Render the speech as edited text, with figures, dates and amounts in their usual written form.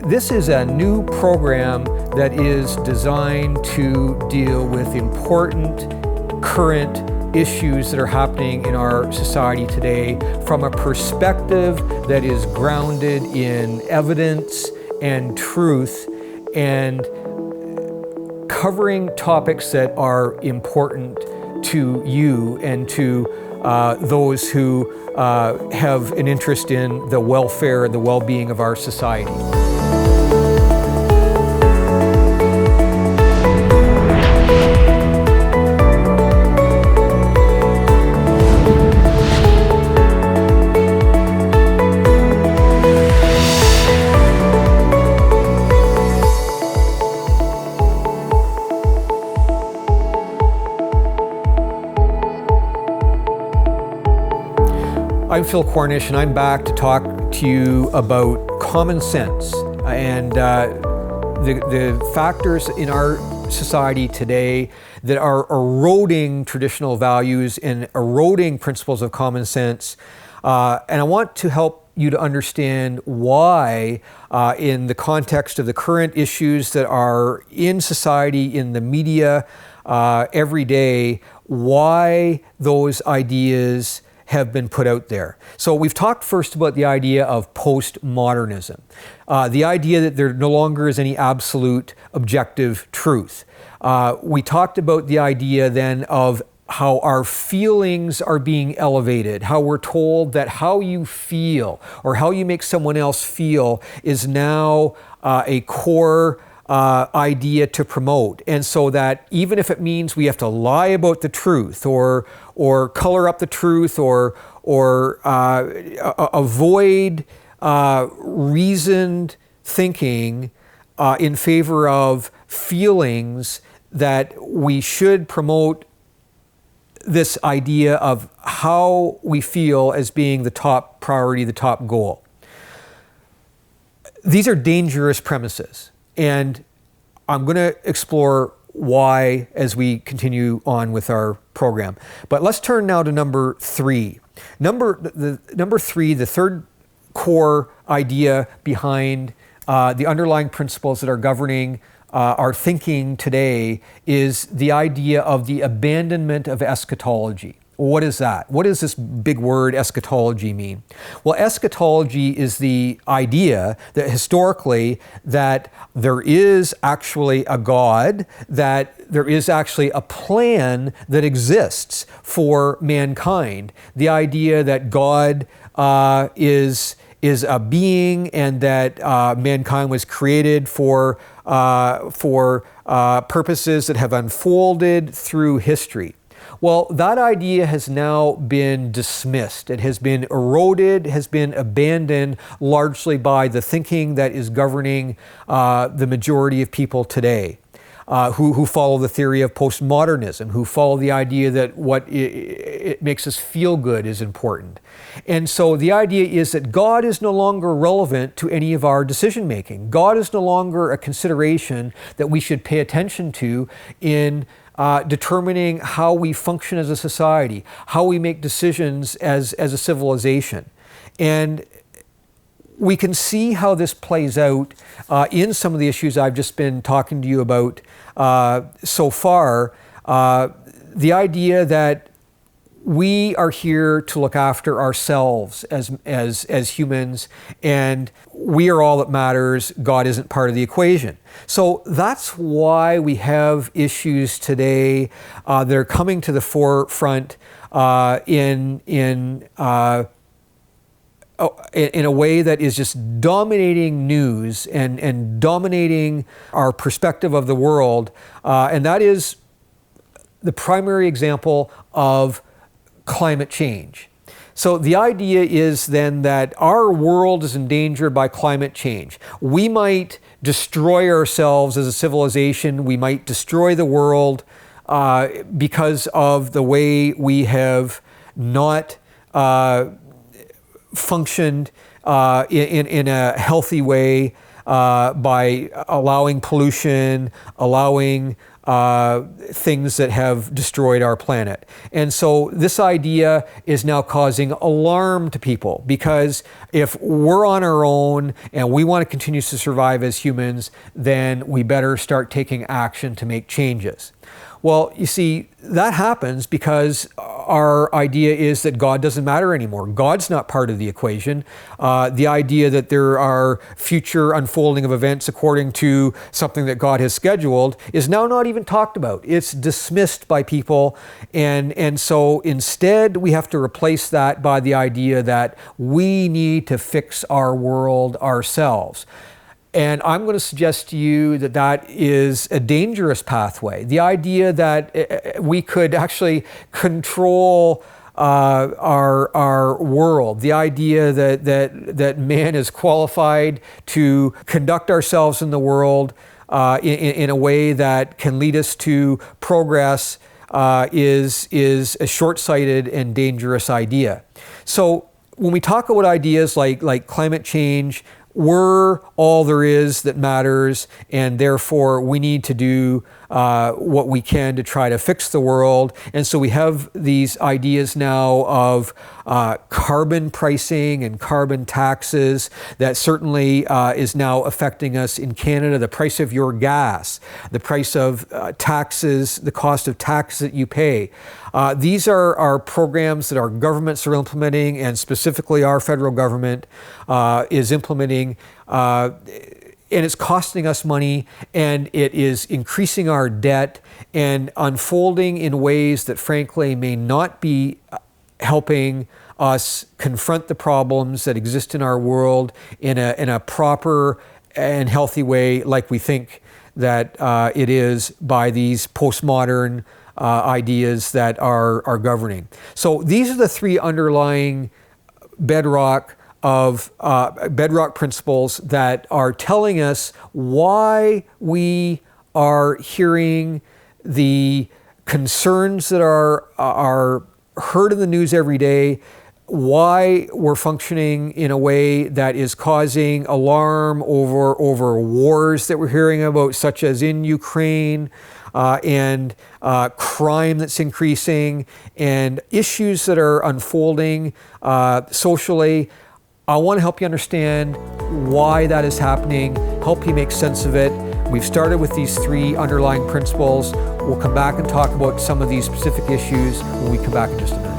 This is a new program that is designed to deal with important current issues that are happening in our society today from a perspective that is grounded in evidence and truth, and covering topics that are important to you and to those who have an interest in the welfare and the well-being of our society. I'm Phil Cornish, and I'm back to talk to you about common sense and the factors in our society today that are eroding traditional values and eroding principles of common sense. And I want to help you to understand why, in the context of the current issues that are in society, in the media every day, why those ideas have been put out there. So we've talked first about the idea of postmodernism, the idea that there no longer is any absolute objective truth. We talked about the idea then of how our feelings are being elevated, how we're told that how you feel or how you make someone else feel is now a core idea to promote. And so that even if it means we have to lie about the truth or color up the truth or avoid reasoned thinking in favor of feelings, that we should promote this idea of how we feel as being the top priority, the top goal. These are dangerous premises. And I'm going to explore why as we continue on with our program. But let's turn now to number three. Number three, the third core idea behind the underlying principles that are governing our thinking today is the idea of the abandonment of eschatology. What is that? What does this big word eschatology mean? Well, eschatology is the idea that historically that there is actually a God, that there is actually a plan that exists for mankind. The idea that God is a being, and that mankind was created for purposes that have unfolded through history. Well, that idea has now been dismissed. It has been eroded, has been abandoned largely by the thinking that is governing the majority of people today, who follow the theory of postmodernism, who follow the idea that what it makes us feel good is important. And so the idea is that God is no longer relevant to any of our decision making. God is no longer a consideration that we should pay attention to in determining how we function as a society, how we make decisions as a civilization. And we can see how this plays out in some of the issues I've just been talking to you about so far. The idea that we are here to look after ourselves as humans, and we are all that matters. God isn't part of the equation. So that's why we have issues today that are coming to the forefront in a way that is just dominating news and dominating our perspective of the world, and that is the primary example of climate change. So the idea is then that our world is endangered by climate change. We might destroy ourselves as a civilization. We might destroy the world because of the way we have not functioned in a healthy way by allowing pollution, allowing things that have destroyed our planet. And so this idea is now causing alarm to people, because if we're on our own and we want to continue to survive as humans, then we better start taking action to make changes. Well, you see, that happens because our idea is that God doesn't matter anymore. God's not part of the equation. The idea that there are future unfolding of events according to something that God has scheduled is now not even talked about. It's dismissed by people. And so instead, we have to replace that by the idea that we need to fix our world ourselves. And I'm going to suggest to you that that is a dangerous pathway. The idea that we could actually control our world, the idea that man is qualified to conduct ourselves in the world in a way that can lead us to progress is a short-sighted and dangerous idea. So when we talk about ideas like climate change, we're all there is that matters, and therefore we need to do what we can to try to fix the world. And so we have these ideas now of carbon pricing and carbon taxes that certainly is now affecting us in Canada. The price of your gas, the price of taxes, the cost of taxes that you pay. These are programs that our governments are implementing, and specifically our federal government is implementing, and it's costing us money, and it is increasing our debt and unfolding in ways that frankly may not be helping us confront the problems that exist in our world in a proper and healthy way, like we think that it is by these postmodern ideas that are governing. So these are the three underlying bedrock principles that are telling us why we are hearing the concerns that are heard in the news every day, why we're functioning in a way that is causing alarm over wars that we're hearing about, such as in Ukraine, and crime that's increasing, and issues that are unfolding socially. I want to help you understand why that is happening, help you make sense of it. We've started with these three underlying principles. We'll come back and talk about some of these specific issues when we come back in just a minute.